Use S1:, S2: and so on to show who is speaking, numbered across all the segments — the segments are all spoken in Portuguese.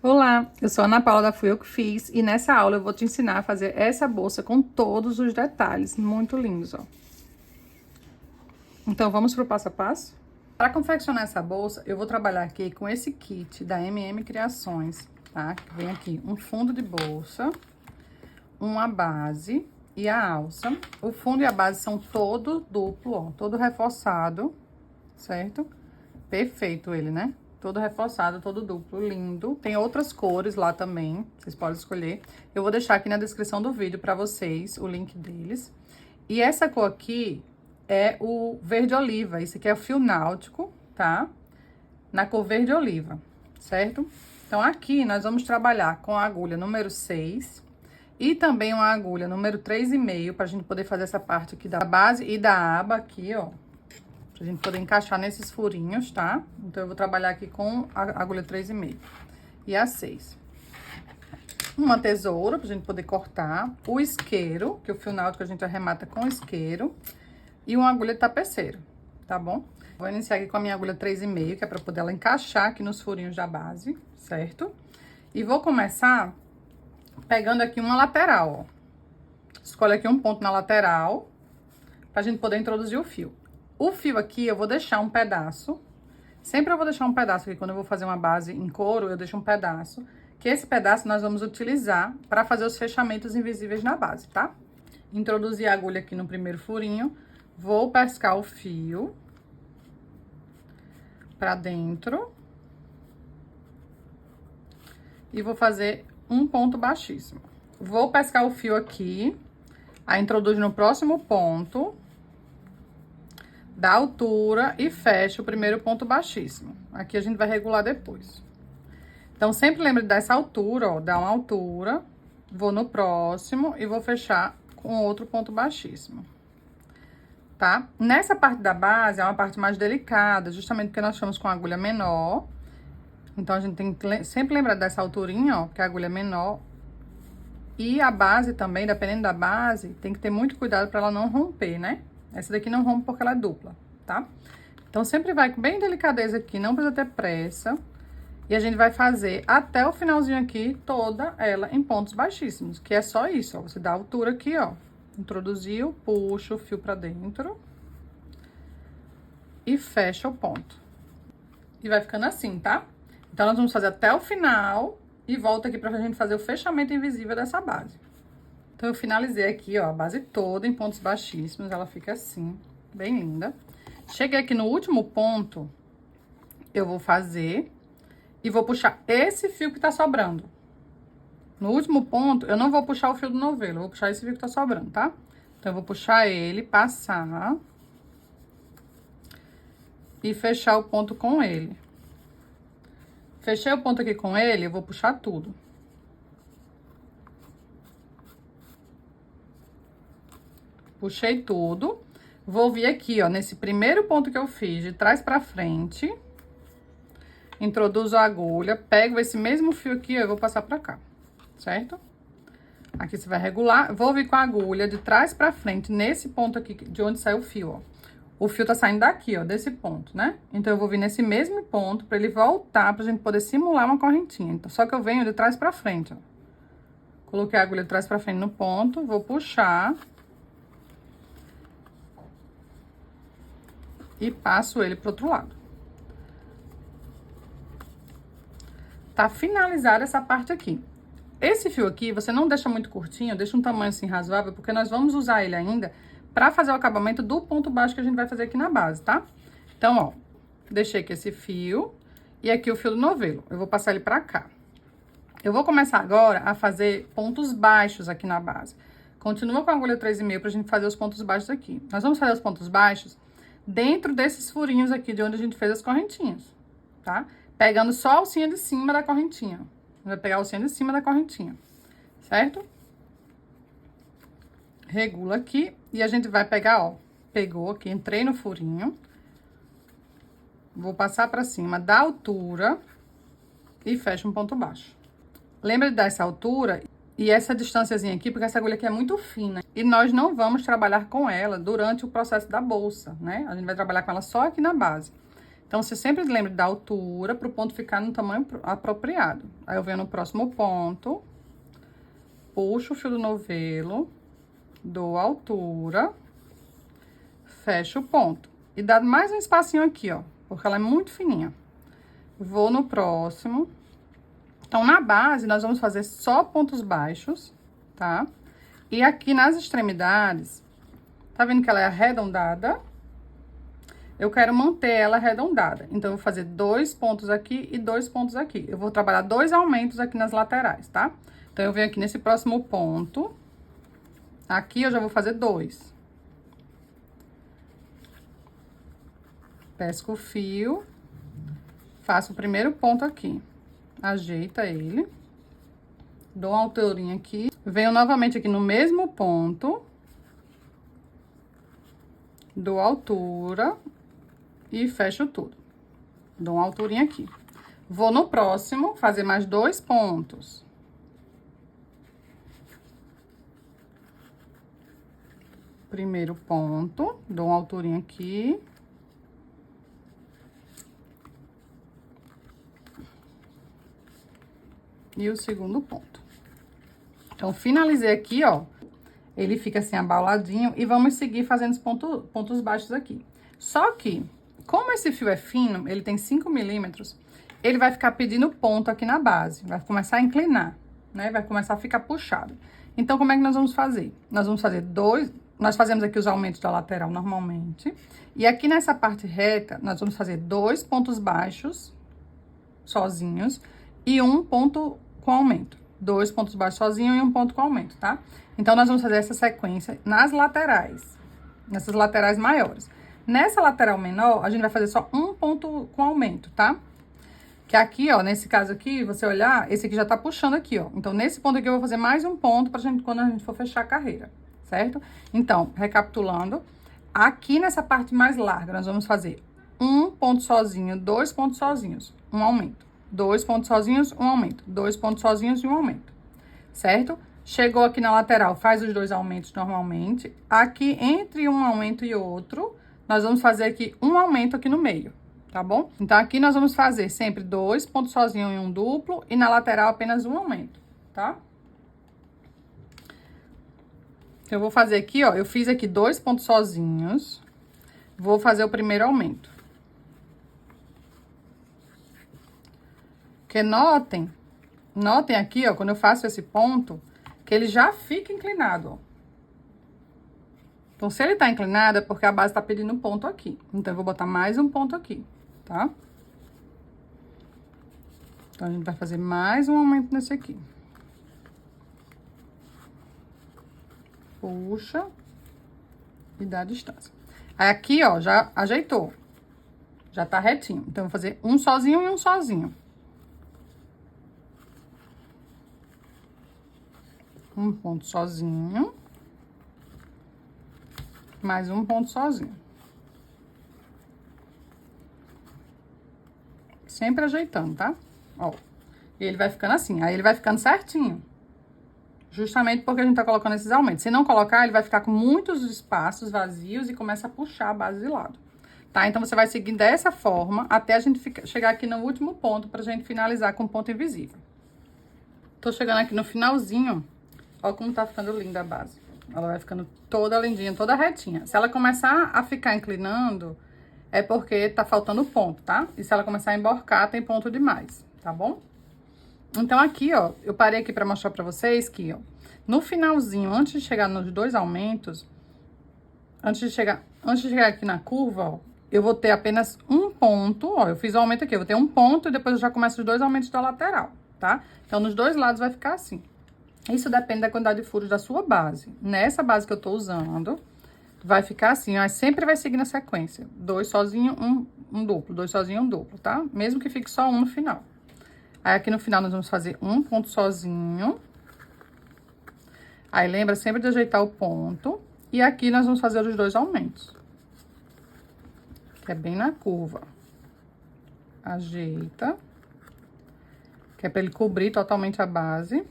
S1: Olá, eu sou a Ana Paula da Fui Eu Que Fiz e nessa aula eu vou te ensinar a fazer essa bolsa com todos os detalhes, muito lindos, ó. Então, vamos pro passo a passo? Para confeccionar essa bolsa, eu vou trabalhar aqui com esse kit da MM Criações, tá? Vem aqui um fundo de bolsa, uma base e a alça. O fundo e a base são todo duplo, ó, todo reforçado, certo? Perfeito ele, né? Todo reforçado, todo duplo, lindo. Tem outras cores lá também, vocês podem escolher. Eu vou deixar aqui na descrição do vídeo pra vocês o link deles. E essa cor aqui é o verde oliva. Esse aqui é o fio náutico, tá? Na cor verde oliva, certo? Então, aqui nós vamos trabalhar com a agulha número 6 e também uma agulha número 3,5 pra gente poder fazer essa parte aqui da base e da aba aqui, ó. Pra gente poder encaixar nesses furinhos, tá? Então, eu vou trabalhar aqui com a agulha 3,5 e a 6. Uma tesoura pra gente poder cortar. O isqueiro, que o fio náutico a gente arremata com isqueiro. E uma agulha de tapeceiro, tá bom? Vou iniciar aqui com a minha agulha 3,5, que é pra poder ela encaixar aqui nos furinhos da base, certo? E vou começar pegando aqui uma lateral, ó. Escolhe aqui um ponto na lateral, pra gente poder introduzir o fio. O fio aqui, eu vou deixar um pedaço. Sempre eu vou deixar um pedaço aqui, quando eu vou fazer uma base em couro, eu deixo um pedaço. Que esse pedaço nós vamos utilizar para fazer os fechamentos invisíveis na base, tá? Introduzir a agulha aqui no primeiro furinho. Vou pescar o fio pra dentro. E vou fazer um ponto baixíssimo. Vou pescar o fio aqui. Aí, introduzo no próximo ponto da altura e fecho o primeiro ponto baixíssimo. Aqui a gente vai regular depois. Então, sempre lembre dessa altura, ó, dá uma altura, vou no próximo e vou fechar com outro ponto baixíssimo, tá? Nessa parte da base é uma parte mais delicada, justamente porque nós estamos com a agulha menor. Então, a gente tem que sempre lembrar dessa alturinha, ó, que a agulha é menor. E a base também, dependendo da base, tem que ter muito cuidado para ela não romper, né? Essa daqui não rompe porque ela é dupla, tá? Então, sempre vai com bem delicadeza aqui, não precisa ter pressa. E a gente vai fazer até o finalzinho aqui, toda ela em pontos baixíssimos, que é só isso, ó. Você dá a altura aqui, ó. Introduziu, puxa o fio pra dentro. E fecha o ponto. E vai ficando assim, tá? Então, nós vamos fazer até o final e volta aqui pra gente fazer o fechamento invisível dessa base. Então, eu finalizei aqui, ó, a base toda em pontos baixíssimos, ela fica assim, bem linda. Cheguei aqui no último ponto, eu vou fazer e vou puxar esse fio que tá sobrando. No último ponto, eu não vou puxar o fio do novelo, eu vou puxar esse fio que tá sobrando, tá? Então, eu vou puxar ele, passar e fechar o ponto com ele. Fechei o ponto aqui com ele, eu vou puxar tudo. Puxei tudo. Vou vir aqui, ó, nesse primeiro ponto que eu fiz, de trás pra frente. Introduzo a agulha, pego esse mesmo fio aqui, ó, eu vou passar pra cá, certo? Aqui você vai regular. Vou vir com a agulha de trás pra frente, nesse ponto aqui, de onde saiu o fio, ó. O fio tá saindo daqui, ó, desse ponto, né? Então, eu vou vir nesse mesmo ponto pra ele voltar, pra gente poder simular uma correntinha. Então, só que eu venho de trás pra frente, ó. Coloquei a agulha de trás pra frente no ponto, vou puxar. E passo ele pro outro lado. Tá finalizada essa parte aqui. Esse fio aqui, você não deixa muito curtinho, deixa um tamanho assim razoável, porque nós vamos usar ele ainda pra fazer o acabamento do ponto baixo que a gente vai fazer aqui na base, tá? Então, ó, deixei aqui esse fio e aqui o fio do novelo. Eu vou passar ele pra cá. Eu vou começar agora a fazer pontos baixos aqui na base. Continua com a agulha 3,5 pra gente fazer os pontos baixos aqui. Nós vamos fazer os pontos baixos dentro desses furinhos aqui de onde a gente fez as correntinhas, tá? Pegando só a alcinha de cima da correntinha. Vai pegar a alcinha de cima da correntinha, certo? Regula aqui e a gente vai pegar, ó. Pegou aqui, entrei no furinho. Vou passar pra cima da altura e fecho um ponto baixo. Lembra de dar essa altura e essa distânciazinha aqui, porque essa agulha aqui é muito fina. E nós não vamos trabalhar com ela durante o processo da bolsa, né? A gente vai trabalhar com ela só aqui na base. Então, você sempre lembre da altura para o ponto ficar no tamanho apropriado. Aí, eu venho no próximo ponto, puxo o fio do novelo, dou altura, fecho o ponto. E dá mais um espacinho aqui, ó, porque ela é muito fininha. Vou no próximo. Então, na base, nós vamos fazer só pontos baixos, tá? E aqui nas extremidades, tá vendo que ela é arredondada? Eu quero manter ela arredondada. Então, eu vou fazer 2 pontos aqui e 2 pontos aqui. Eu vou trabalhar 2 aumentos aqui nas laterais, tá? Então, eu venho aqui nesse próximo ponto. Aqui, eu já vou fazer 2. Pesco o fio. Faço o primeiro ponto aqui. Ajeita ele. Dou uma alturinha aqui. Venho novamente aqui no mesmo ponto. Dou altura. E fecho tudo. Dou uma alturinha aqui. Vou no próximo, fazer mais 2 pontos. Primeiro ponto, dou uma alturinha aqui. E o segundo ponto. Então, finalizei aqui, ó. Ele fica assim, abauladinho. E vamos seguir fazendo os pontos baixos aqui. Só que, como esse fio é fino, ele tem 5 milímetros, ele vai ficar pedindo ponto aqui na base. Vai começar a inclinar, né? Vai começar a ficar puxado. Então, como é que nós vamos fazer? Nós vamos fazer nós fazemos aqui os aumentos da lateral normalmente. E aqui nessa parte reta, nós vamos fazer 2 pontos baixos, sozinhos, e 1 ponto com aumento. 2 pontos baixos sozinho e 1 ponto com aumento, tá? Então, nós vamos fazer essa sequência nas laterais, nessas laterais maiores. Nessa lateral menor, a gente vai fazer só 1 ponto com aumento, tá? Que aqui, ó, nesse caso aqui, você olhar, esse aqui já tá puxando aqui, ó. Então, nesse ponto aqui, eu vou fazer mais um ponto pra gente, quando a gente for fechar a carreira, certo? Então, recapitulando, aqui nessa parte mais larga, nós vamos fazer 1 ponto sozinho, 2 pontos sozinhos, um aumento. 2 pontos sozinhos, um aumento. 2 pontos sozinhos e um aumento, certo? Chegou aqui na lateral, faz os 2 aumentos normalmente. Aqui, entre um aumento e outro, nós vamos fazer aqui um aumento aqui no meio, tá bom? Então, aqui nós vamos fazer sempre 2 pontos sozinhos e um duplo, e na lateral apenas um aumento, tá? Então, eu vou fazer aqui, ó, eu fiz aqui 2 pontos sozinhos, vou fazer o primeiro aumento. Porque notem aqui, ó, quando eu faço esse ponto, que ele já fica inclinado, ó. Então, se ele tá inclinado, é porque a base tá pedindo ponto aqui. Então, eu vou botar mais um ponto aqui, tá? Então, a gente vai fazer mais um aumento nesse aqui. Puxa. E dá a distância. Aí, aqui, ó, já ajeitou. Já tá retinho. Então, eu vou fazer um sozinho e um sozinho. Um ponto sozinho. Mais um ponto sozinho. Sempre ajeitando, tá? Ó. E ele vai ficando assim. Aí, ele vai ficando certinho. Justamente porque a gente tá colocando esses aumentos. Se não colocar, ele vai ficar com muitos espaços vazios e começa a puxar a base de lado. Tá? Então, você vai seguir dessa forma até a gente chegar aqui no último ponto pra gente finalizar com ponto invisível. Tô chegando aqui no finalzinho. Ó como tá ficando linda a base. Ela vai ficando toda lindinha, toda retinha. Se ela começar a ficar inclinando, é porque tá faltando ponto, tá? E se ela começar a emborcar, tem ponto demais, tá bom? Então, aqui, ó, eu parei aqui pra mostrar pra vocês que, ó, no finalzinho, antes de chegar nos 2 aumentos, antes de chegar aqui na curva, ó, eu vou ter apenas um ponto, ó, eu fiz o aumento aqui, eu vou ter um ponto e depois eu já começo os 2 aumentos da lateral, tá? Então, nos 2 lados vai ficar assim. Isso depende da quantidade de furos da sua base. Nessa base que eu tô usando, vai ficar assim, mas sempre vai seguir na sequência. 2 sozinho, um duplo. 2 sozinho, um duplo, tá? Mesmo que fique só um no final. Aí, aqui no final, nós vamos fazer um ponto sozinho. Aí, lembra sempre de ajeitar o ponto. E aqui, nós vamos fazer os 2 aumentos. Que é bem na curva. Ajeita. Que é pra ele cobrir totalmente a base.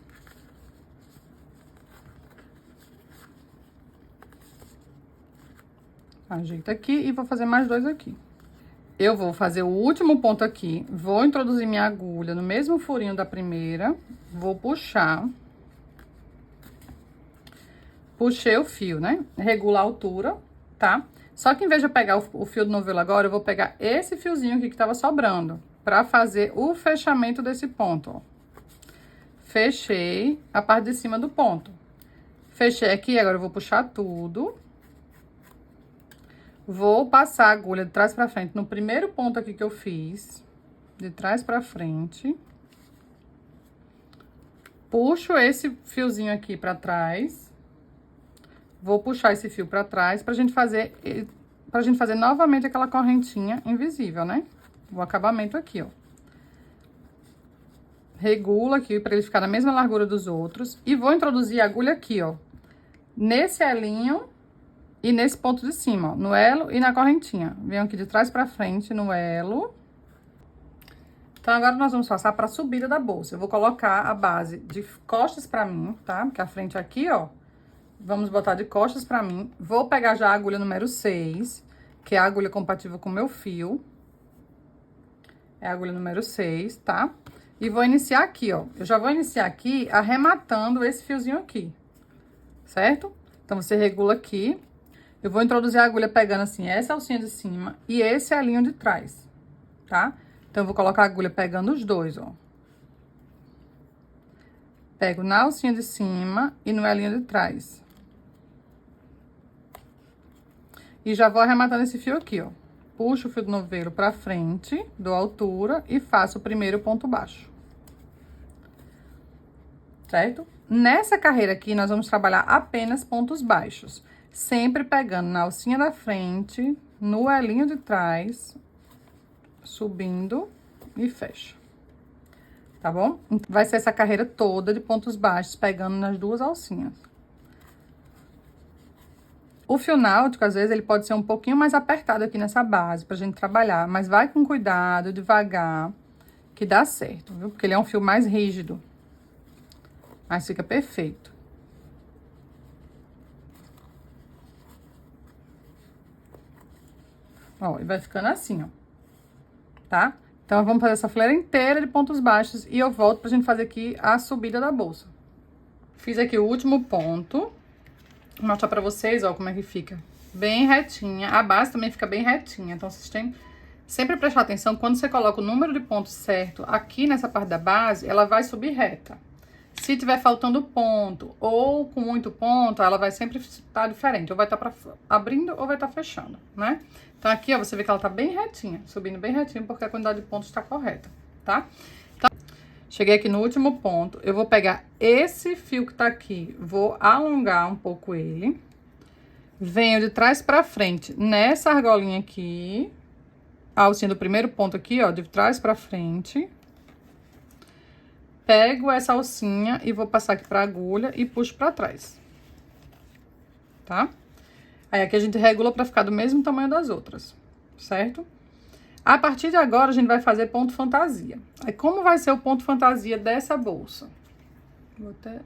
S1: Ajeita aqui e vou fazer mais 2 aqui. eu vou fazer o último ponto aqui, vou introduzir minha agulha no mesmo furinho da primeira, vou puxar. Puxei o fio, né? Regula a altura, tá? Só que em vez de eu pegar o fio do novelo agora, eu vou pegar esse fiozinho aqui que tava sobrando, pra fazer o fechamento desse ponto, ó. Fechei a parte de cima do ponto. Fechei aqui, agora eu vou puxar tudo. Vou passar a agulha de trás pra frente no primeiro ponto aqui que eu fiz. De trás pra frente. Puxo esse fiozinho aqui pra trás. Vou puxar esse fio pra trás pra gente fazer novamente aquela correntinha invisível, né? O acabamento aqui, ó. Regula aqui pra ele ficar na mesma largura dos outros. E vou introduzir a agulha aqui, ó. Nesse elinho e nesse ponto de cima, ó. No elo e na correntinha. Venho aqui de trás pra frente no elo. Então, agora nós vamos passar pra subida da bolsa. Eu vou colocar a base de costas pra mim, tá? Porque a frente aqui, ó. Vamos botar de costas pra mim. Vou pegar já a agulha número 6, que é a agulha compatível com o meu fio. É a agulha número 6, tá? E vou iniciar aqui, ó. Eu já vou iniciar aqui arrematando esse fiozinho aqui, certo? Então, você regula aqui. Eu vou introduzir a agulha pegando assim essa alcinha de cima e esse alinho de trás, tá? Então, eu vou colocar a agulha pegando os dois, ó. Pego na alcinha de cima e no alinho de trás. E já vou arrematando esse fio aqui, ó. Puxo o fio do novelo pra frente, dou altura e faço o primeiro ponto baixo. Certo? Nessa carreira aqui, nós vamos trabalhar apenas pontos baixos. Sempre pegando na alcinha da frente, no elinho de trás, subindo e fecha. Tá bom? Vai ser essa carreira toda de pontos baixos, pegando nas duas alcinhas. O fio náutico, às vezes, ele pode ser um pouquinho mais apertado aqui nessa base pra gente trabalhar, mas vai com cuidado, devagar, que dá certo, viu? Porque ele é um fio mais rígido. Mas fica perfeito. Ó, e vai ficando assim, ó. Tá? Então, vamos fazer essa fileira inteira de pontos baixos e eu volto pra gente fazer aqui a subida da bolsa. Fiz aqui o último ponto. Vou mostrar pra vocês, ó, como é que fica. Bem retinha. A base também fica bem retinha. Então, vocês têm sempre prestar atenção. Quando você coloca o número de pontos certo aqui nessa parte da base, ela vai subir reta. Se tiver faltando ponto ou com muito ponto, ela vai sempre estar diferente. Ou vai estar abrindo ou vai estar fechando, né? Então, aqui, ó, você vê que ela tá bem retinha. Subindo bem retinho, porque a quantidade de pontos está correta, tá? Então, cheguei aqui no último ponto. Eu vou pegar esse fio que tá aqui, vou alongar um pouco ele. Venho de trás pra frente nessa argolinha aqui. A alcinha do primeiro ponto aqui, ó, de trás pra frente. Pego essa alcinha e vou passar aqui pra agulha e puxo pra trás. Tá? Aí, aqui a gente regula pra ficar do mesmo tamanho das outras, certo? A partir de agora, a gente vai fazer ponto fantasia. Aí, como vai ser o ponto fantasia dessa bolsa? Vou até...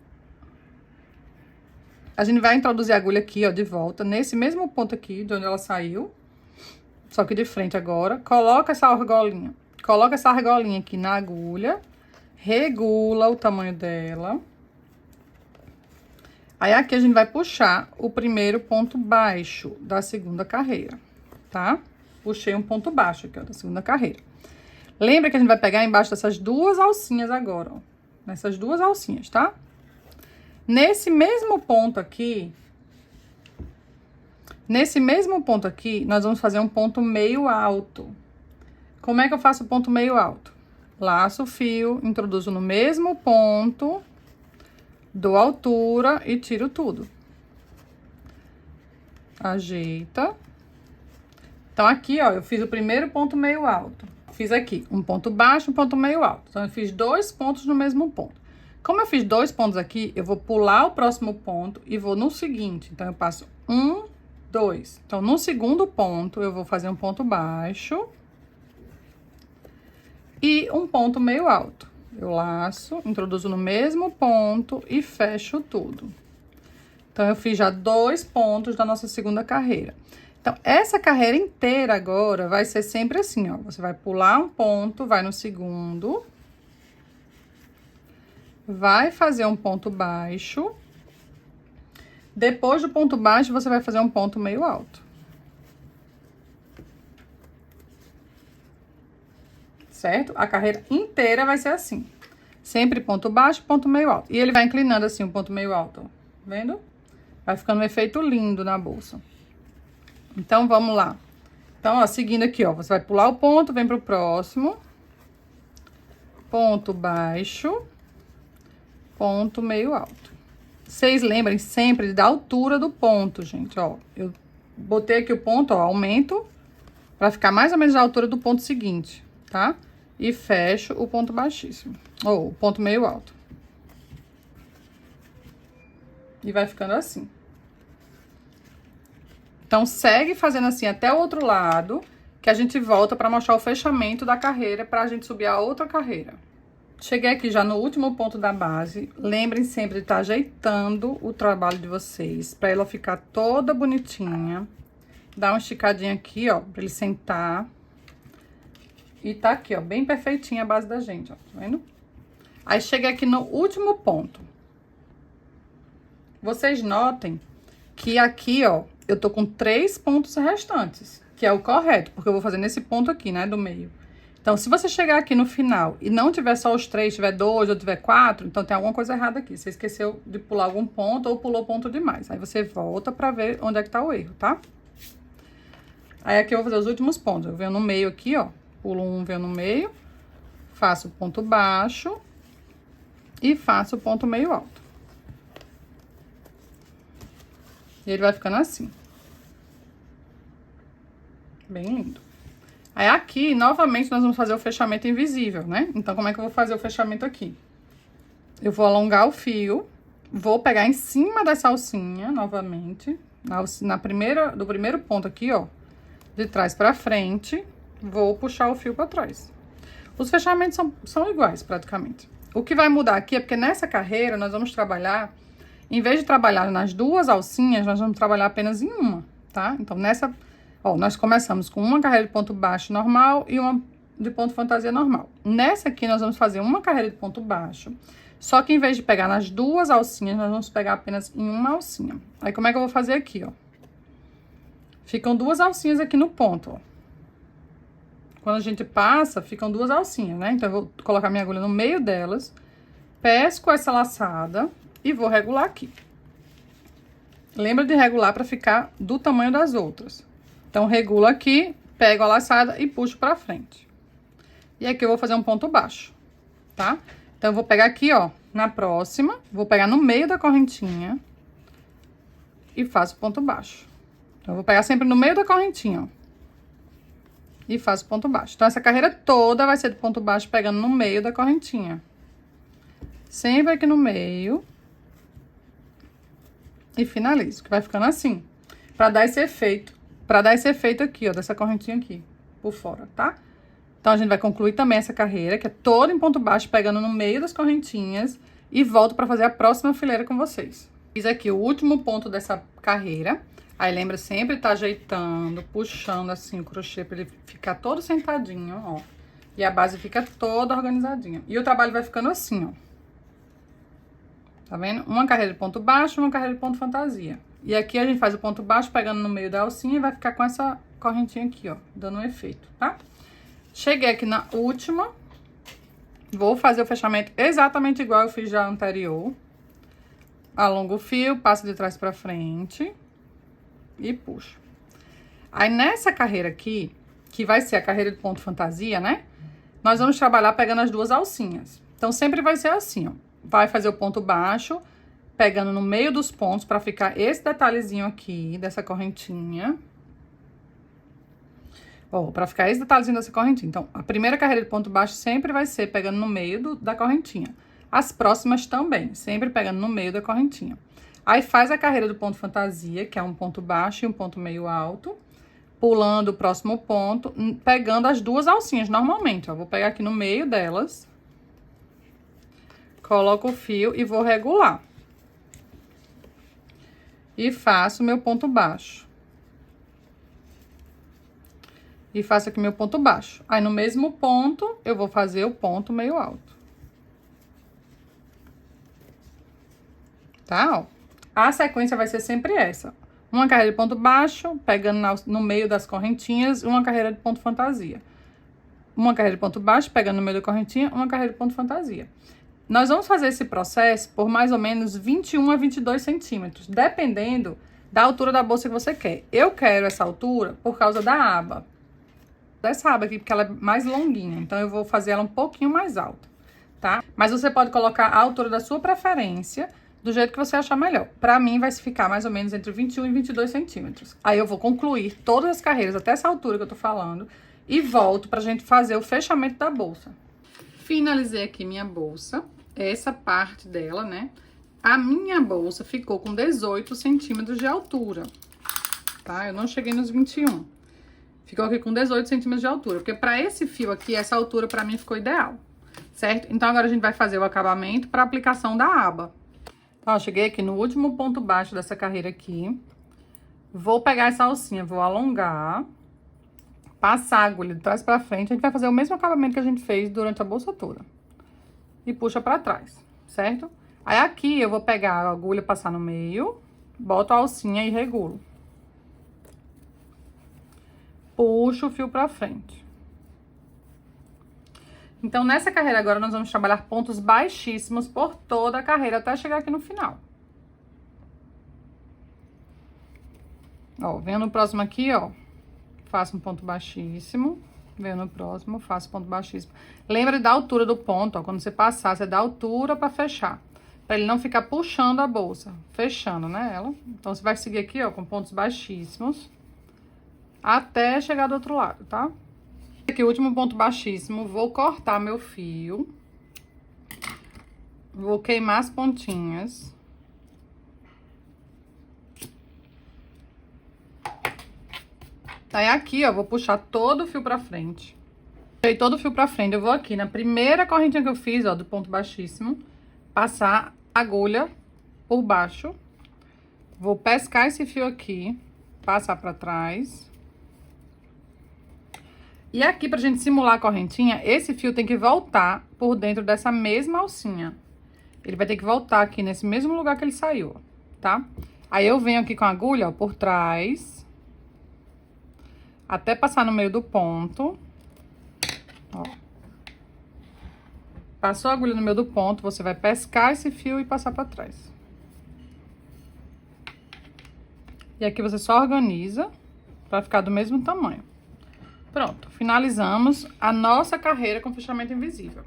S1: A gente vai introduzir a agulha aqui, ó, de volta, nesse mesmo ponto aqui, de onde ela saiu. Só que de frente agora. Coloca essa argolinha. Coloca essa argolinha aqui na agulha. Regula o tamanho dela. Aí, aqui a gente vai puxar o primeiro ponto baixo da segunda carreira, tá? Puxei um ponto baixo aqui, ó, da segunda carreira. Lembra que a gente vai pegar embaixo dessas duas alcinhas agora, ó. Nessas duas alcinhas, tá? Nesse mesmo ponto aqui, nós vamos fazer um ponto meio alto. Como é que eu faço o ponto meio alto? Laço o fio, introduzo no mesmo ponto, dou altura e tiro tudo. Ajeita. Então, aqui, ó, eu fiz o primeiro ponto meio alto. Fiz aqui um ponto baixo, um ponto meio alto. Então, eu fiz 2 pontos no mesmo ponto. Como eu fiz 2 pontos aqui, eu vou pular o próximo ponto e vou no seguinte. Então, eu passo 1, 2. Então, no segundo ponto, eu vou fazer um ponto baixo e um ponto meio alto. Eu laço, introduzo no mesmo ponto e fecho tudo. Então, eu fiz já 2 pontos da nossa segunda carreira. Então, essa carreira inteira agora vai ser sempre assim, ó. Você vai pular um ponto, vai no segundo. Vai fazer um ponto baixo. Depois do ponto baixo, você vai fazer um ponto meio alto. Certo? A carreira inteira vai ser assim. Sempre ponto baixo, ponto meio alto. E ele vai inclinando assim, um ponto meio alto, ó. Vendo? Vai ficando um efeito lindo na bolsa. Então, vamos lá. Então, ó, seguindo aqui, ó. Você vai pular o ponto, vem pro próximo. Ponto baixo. Ponto meio alto. Vocês lembrem sempre da altura do ponto, gente, ó. Eu botei aqui o ponto, ó, aumento pra ficar mais ou menos da altura do ponto seguinte, tá? E fecho o ponto baixíssimo. Ou o ponto meio alto. E vai ficando assim. Então, segue fazendo assim até o outro lado, que a gente volta pra mostrar o fechamento da carreira pra gente subir a outra carreira. Cheguei aqui já no último ponto da base. Lembrem sempre de estar ajeitando o trabalho de vocês, pra ela ficar toda bonitinha. Dá uma esticadinha aqui, ó, pra ele sentar. E tá aqui, ó, bem perfeitinha a base da gente, ó, tá vendo? Aí, cheguei aqui no último ponto. Vocês notem que aqui, ó, eu tô com 3 pontos restantes, que é o correto, porque eu vou fazer nesse ponto aqui, né, do meio. Então, se você chegar aqui no final e não tiver só os 3, tiver 2 ou tiver 4, então tem alguma coisa errada aqui. Você esqueceu de pular algum ponto ou pulou ponto demais. Aí você volta pra ver onde é que tá o erro, tá? Aí aqui eu vou fazer os últimos pontos. Eu venho no meio aqui, ó, pulo um, venho no meio, faço ponto baixo e faço ponto meio alto. E ele vai ficando assim. Bem lindo. Aí, aqui, novamente, nós vamos fazer o fechamento invisível, né? Então, como é que eu vou fazer o fechamento aqui? Eu vou alongar o fio, vou pegar em cima dessa alcinha, novamente, do primeiro ponto aqui, ó, de trás pra frente, vou puxar o fio pra trás. Os fechamentos são iguais, praticamente. O que vai mudar aqui é porque nessa carreira, nós vamos trabalhar, em vez de trabalhar nas 2 alcinhas, nós vamos trabalhar apenas em uma, tá? Então, nessa... Ó, nós começamos com uma carreira de ponto baixo normal e uma de ponto fantasia normal. Nessa aqui, nós vamos fazer uma carreira de ponto baixo. Só que em vez de pegar nas 2 alcinhas, nós vamos pegar apenas em uma alcinha. Aí, como é que eu vou fazer aqui, ó? Ficam 2 alcinhas aqui no ponto, ó. Quando a gente passa, ficam 2 alcinhas, né? Então, eu vou colocar minha agulha no meio delas, pesco essa laçada e vou regular aqui. Lembra de regular para ficar do tamanho das outras. Então, regulo aqui, pego a laçada e puxo pra frente. E aqui eu vou fazer um ponto baixo, tá? Então, eu vou pegar aqui, ó, na próxima, vou pegar no meio da correntinha e faço ponto baixo. Então, eu vou pegar sempre no meio da correntinha, ó, e faço ponto baixo. Então, essa carreira toda vai ser de ponto baixo pegando no meio da correntinha. Sempre aqui no meio. E finalizo, que vai ficando assim, pra dar esse efeito. Pra dar esse efeito aqui, ó, dessa correntinha aqui, por fora, tá? Então, a gente vai concluir também essa carreira, que é toda em ponto baixo, pegando no meio das correntinhas. E volto pra fazer a próxima fileira com vocês. Fiz aqui o último ponto dessa carreira. Aí, lembra sempre tá ajeitando, puxando assim o crochê pra ele ficar todo sentadinho, ó. E a base fica toda organizadinha. E o trabalho vai ficando assim, ó. Tá vendo? Uma carreira de ponto baixo, uma carreira de ponto fantasia. E aqui a gente faz o ponto baixo pegando no meio da alcinha e vai ficar com essa correntinha aqui, ó, dando um efeito, tá? Cheguei aqui na última. Vou fazer o fechamento exatamente igual eu fiz já anterior. Alongo o fio, passo de trás pra frente e puxo. Aí, nessa carreira aqui, que vai ser a carreira de ponto fantasia, né? Nós vamos trabalhar pegando as 2 alcinhas. Então, sempre vai ser assim, ó. Vai fazer o ponto baixo, pegando no meio dos pontos pra ficar esse detalhezinho aqui, dessa correntinha. Ó, pra ficar esse detalhezinho dessa correntinha. Então, a primeira carreira de ponto baixo sempre vai ser pegando no meio da correntinha. As próximas também, sempre pegando no meio da correntinha. Aí, faz a carreira do ponto fantasia, que é um ponto baixo e um ponto meio alto. Pulando o próximo ponto, pegando as 2 alcinhas normalmente, ó. Vou pegar aqui no meio delas. Coloco o fio e vou regular. E faço meu ponto baixo. E faço aqui meu ponto baixo. Aí, no mesmo ponto, eu vou fazer o ponto meio alto. Tá, ó. A sequência vai ser sempre essa. Uma carreira de ponto baixo, pegando no meio das correntinhas, e uma carreira de ponto fantasia. Uma carreira de ponto baixo, pegando no meio da correntinha, uma carreira de ponto fantasia. Nós vamos fazer esse processo por mais ou menos 21 a 22 centímetros, dependendo da altura da bolsa que você quer. Eu quero essa altura por causa da aba. Dessa aba aqui, porque ela é mais longuinha, então eu vou fazer ela um pouquinho mais alta, tá? Mas você pode colocar a altura da sua preferência, do jeito que você achar melhor. Pra mim, vai ficar mais ou menos entre 21 e 22 centímetros. Aí eu vou concluir todas as carreiras até essa altura que eu tô falando e volto pra gente fazer o fechamento da bolsa. Finalizei aqui minha bolsa, essa parte dela, né? A minha bolsa ficou com 18 centímetros de altura, tá? Eu não cheguei nos 21. Ficou aqui com 18 centímetros de altura, porque pra esse fio aqui, essa altura pra mim ficou ideal, certo? Então, agora a gente vai fazer o acabamento pra aplicação da aba. Então, ó, cheguei aqui no último ponto baixo dessa carreira aqui. Vou pegar essa alcinha, vou alongar, passar a agulha de trás pra frente. A gente vai fazer o mesmo acabamento que a gente fez durante a bolsa toda. E puxa pra trás, certo? Aí, aqui, eu vou pegar a agulha, passar no meio, boto a alcinha e regulo. Puxo o fio pra frente. Então, nessa carreira agora, nós vamos trabalhar pontos baixíssimos por toda a carreira, até chegar aqui no final. Ó, venho no próximo aqui, ó, faço um ponto baixíssimo, venho no próximo, faço ponto baixíssimo. Lembra da altura do ponto, ó, quando você passar, você dá altura pra fechar, pra ele não ficar puxando a bolsa, fechando, né, ela. Então, você vai seguir aqui, ó, com pontos baixíssimos, até chegar do outro lado, tá? Aqui, o último ponto baixíssimo, vou cortar meu fio. Vou queimar as pontinhas. Aí, aqui, ó, vou puxar todo o fio pra frente. Puxei todo o fio pra frente, eu vou aqui na primeira correntinha que eu fiz, ó, do ponto baixíssimo, passar a agulha por baixo. Vou pescar esse fio aqui, passar pra trás. E aqui, pra gente simular a correntinha, esse fio tem que voltar por dentro dessa mesma alcinha. Ele vai ter que voltar aqui nesse mesmo lugar que ele saiu, tá? Aí, eu venho aqui com a agulha, ó, por trás, até passar no meio do ponto, ó. Passou a agulha no meio do ponto, você vai pescar esse fio e passar pra trás. E aqui você só organiza pra ficar do mesmo tamanho. Pronto, finalizamos a nossa carreira com fechamento invisível.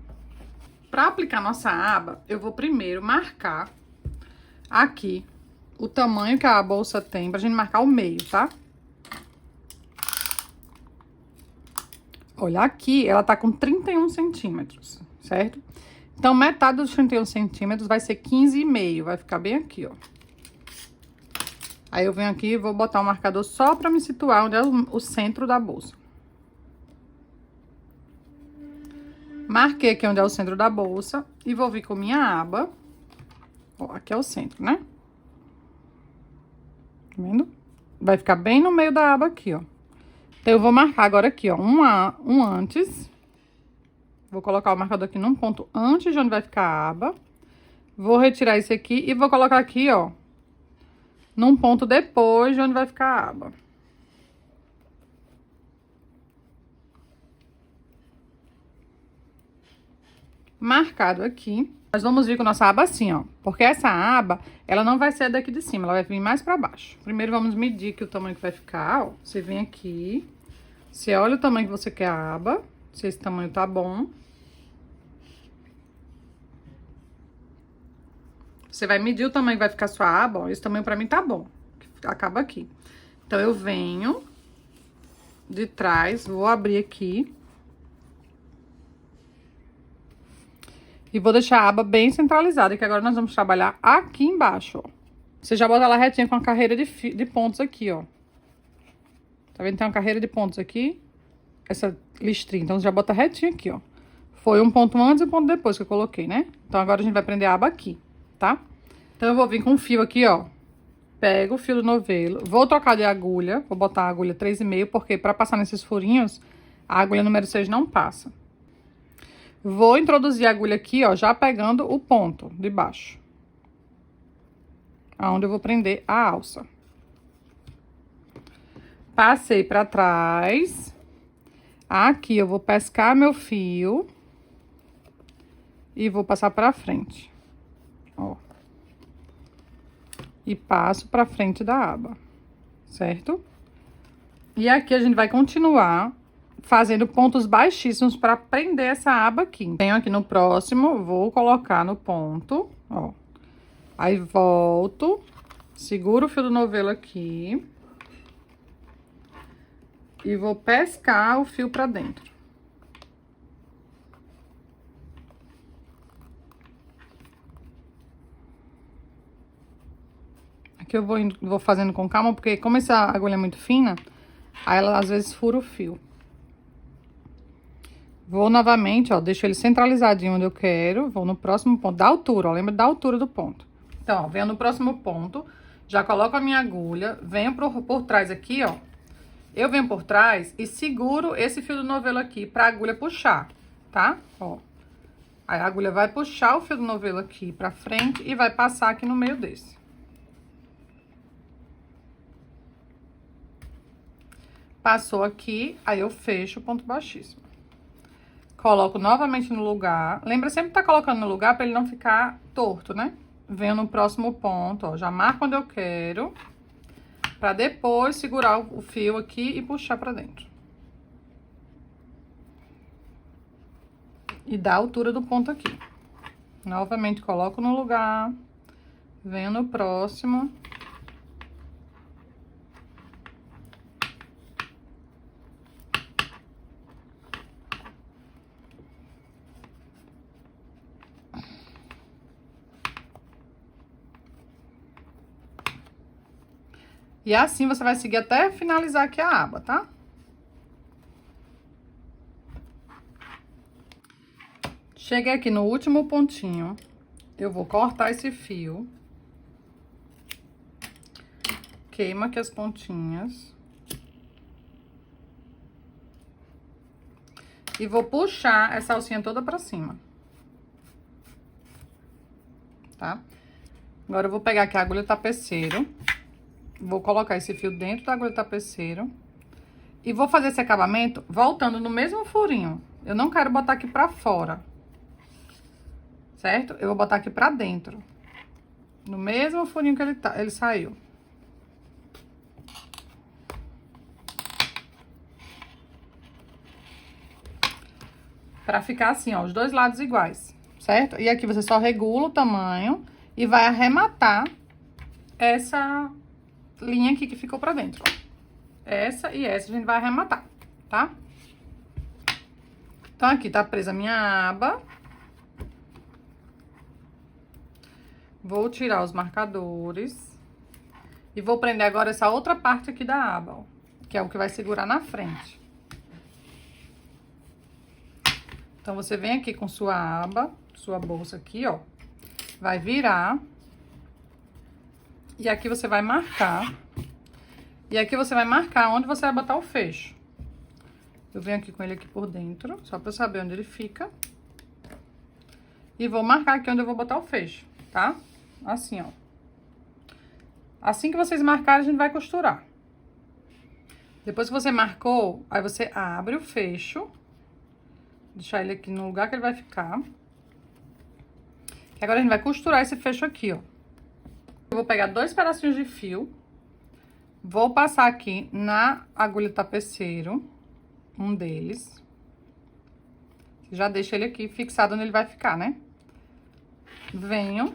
S1: Para aplicar nossa aba, eu vou primeiro marcar aqui o tamanho que a bolsa tem, pra gente marcar o meio, tá? Olha, aqui ela tá com 31 centímetros, certo? Então, metade dos 31 centímetros vai ser 15,5, vai ficar bem aqui, ó. Aí, eu venho aqui e vou botar um marcador só pra me situar onde é o centro da bolsa. Marquei aqui onde é o centro da bolsa e vou vir com minha aba. Ó, aqui é o centro, né? Tá vendo? Vai ficar bem no meio da aba aqui, ó. Então, eu vou marcar agora aqui, ó, um antes. Vou colocar o marcador aqui num ponto antes de onde vai ficar a aba. Vou retirar esse aqui e vou colocar aqui, ó, num ponto depois de onde vai ficar a aba. Marcado aqui, nós vamos vir com nossa aba assim, ó, porque essa aba, ela não vai ser daqui de cima, ela vai vir mais pra baixo. Primeiro, vamos medir aqui o tamanho que vai ficar, ó, você vem aqui, você olha o tamanho que você quer a aba, se esse tamanho tá bom. Você vai medir o tamanho que vai ficar sua aba, ó, esse tamanho pra mim tá bom, acaba aqui. Então, eu venho de trás, vou abrir aqui. E vou deixar a aba bem centralizada, que agora nós vamos trabalhar aqui embaixo, ó. Você já bota ela retinha com a carreira de pontos aqui, ó. Tá vendo? Tem uma carreira de pontos aqui, essa listrinha. Então, você já bota retinho aqui, ó. Foi um ponto antes e um ponto depois que eu coloquei, né? Então, agora a gente vai prender a aba aqui, tá? Então, eu vou vir com um fio aqui, ó. pego o fio do novelo, vou trocar de agulha, vou botar a agulha 3,5, porque para passar nesses furinhos, a agulha número 6 não passa. Vou introduzir a agulha aqui, ó, já pegando o ponto de baixo. Aonde eu vou prender a alça. Passei pra trás. Aqui eu vou pescar meu fio. E vou passar pra frente. Ó. E passo pra frente da aba. Certo? E aqui a gente vai continuar fazendo pontos baixíssimos para prender essa aba aqui. Venho aqui no próximo, vou colocar no ponto, ó. Aí volto, seguro o fio do novelo aqui. E vou pescar o fio pra dentro. Aqui eu vou fazendo com calma, porque como essa agulha é muito fina, aí ela às vezes fura o fio. Vou novamente, ó, deixo ele centralizadinho onde eu quero. Vou no próximo ponto, da altura, ó, lembra da altura do ponto. Então, ó, venho no próximo ponto, já coloco a minha agulha, venho por trás aqui, ó. Eu venho por trás e seguro esse fio do novelo aqui pra agulha puxar, tá? Ó. Aí a agulha vai puxar o fio do novelo aqui pra frente e vai passar aqui no meio desse. Passou aqui, aí eu fecho o ponto baixíssimo. Coloco novamente no lugar. Lembra sempre tá colocando no lugar pra ele não ficar torto, né? Venho no próximo ponto, ó. Já marco onde eu quero. Pra depois segurar o fio aqui e puxar pra dentro. E dar a altura do ponto aqui. Novamente coloco no lugar. Venho no próximo. E assim você vai seguir até finalizar aqui a aba, tá? Cheguei aqui no último pontinho. Eu vou cortar esse fio. Queima aqui as pontinhas. E vou puxar essa alcinha toda pra cima. Tá? Agora eu vou pegar aqui a agulha tapeceiro. Vou colocar esse fio dentro da agulha tapeceiro. E vou fazer esse acabamento voltando no mesmo furinho. Eu não quero botar aqui pra fora. Certo? Eu vou botar aqui pra dentro. No mesmo furinho que ele saiu. Pra ficar assim, ó, os dois lados iguais. Certo? E aqui você só regula o tamanho e vai arrematar essa linha aqui que ficou pra dentro, ó. Essa e essa a gente vai arrematar, tá? Então, aqui tá presa a minha aba. Vou tirar os marcadores. E vou prender agora essa outra parte aqui da aba, ó. Que é o que vai segurar na frente. Então, você vem aqui com sua aba, sua bolsa aqui, ó. Vai virar. E aqui você vai marcar. E aqui você vai marcar onde você vai botar o fecho. Eu venho aqui com ele aqui por dentro, só pra eu saber onde ele fica. E vou marcar aqui onde eu vou botar o fecho, tá? Assim, ó. Assim que vocês marcarem, a gente vai costurar. Depois que você marcou, aí você abre o fecho. Deixar ele aqui no lugar que ele vai ficar. E agora a gente vai costurar esse fecho aqui, ó. Eu vou pegar 2 pedacinhos de fio. Vou passar aqui na agulha tapeceiro. Um deles. Já deixo ele aqui fixado onde ele vai ficar, né? Venho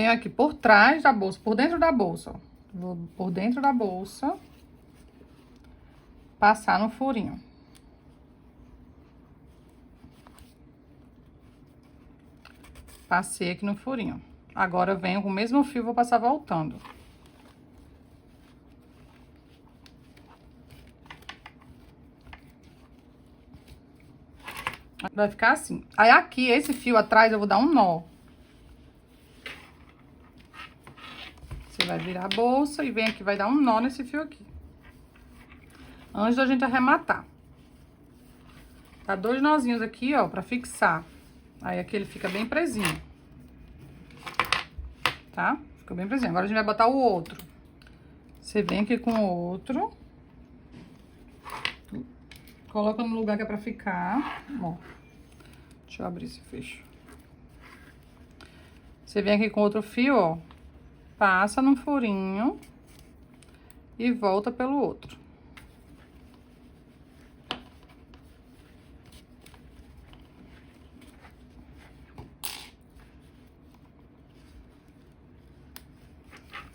S1: aqui por trás da bolsa, por dentro da bolsa, ó. Vou por dentro da bolsa. Passar no furinho. Passei aqui no furinho. Agora eu venho com o mesmo fio, vou passar voltando. Vai ficar assim. Aí aqui, esse fio atrás, eu vou dar um nó. Você vai virar a bolsa e vem aqui, vai dar um nó nesse fio aqui. Antes da gente arrematar. Tá 2 nozinhos aqui, ó, pra fixar. Aí aqui ele fica bem presinho. Tá? Ficou bem presinho. Agora a gente vai botar o outro. Você vem aqui com o outro. Coloca no lugar que é pra ficar. Ó. Deixa eu abrir esse fecho. Você vem aqui com outro fio, ó. Passa num furinho. E volta pelo outro.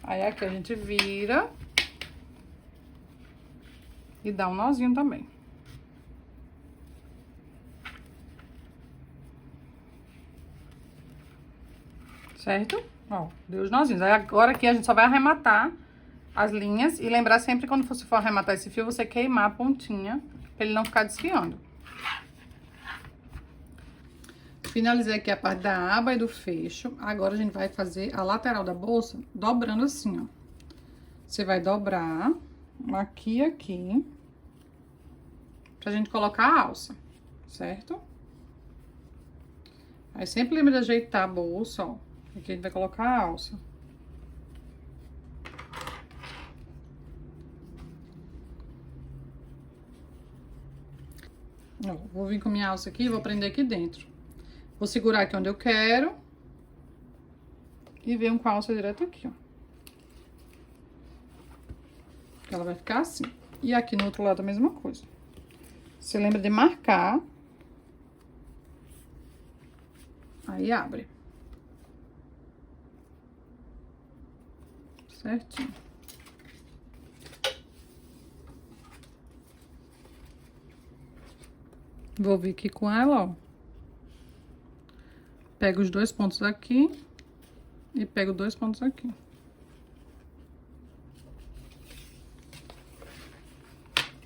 S1: Aí aqui a gente vira. E dá um nozinho também. Certo? Ó, deu os nozinhos. Aí agora aqui a gente só vai arrematar as linhas. E lembrar sempre, quando você for arrematar esse fio, você queimar a pontinha, pra ele não ficar desfiando. Finalizei aqui a parte da aba e do fecho. Agora a gente vai fazer a lateral da bolsa dobrando assim, ó. Você vai dobrar aqui e aqui. Pra gente colocar a alça, certo? Aí sempre lembra de ajeitar a bolsa, ó. Aqui a gente vai colocar a alça. Ó, vou vir com minha alça aqui e vou prender aqui dentro. Vou segurar aqui onde eu quero. E venho com a alça direto aqui, ó. Ela vai ficar assim. E aqui no outro lado a mesma coisa. Você lembra de marcar. Aí abre. Certinho. Vou vir aqui com ela, ó. Pego os 2 pontos aqui e pego 2 pontos aqui.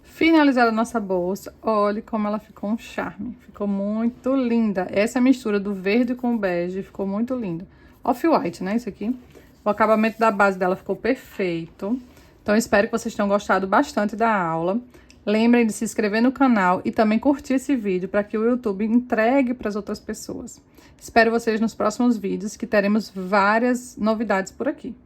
S1: Finalizada a nossa bolsa, olha como ela ficou um charme. Ficou muito linda. Essa mistura do verde com o bege ficou muito linda. Off-white, né, isso aqui. O acabamento da base dela ficou perfeito. Então, espero que vocês tenham gostado bastante da aula. Lembrem de se inscrever no canal e também curtir esse vídeo para que o YouTube entregue para as outras pessoas. Espero vocês nos próximos vídeos, que teremos várias novidades por aqui.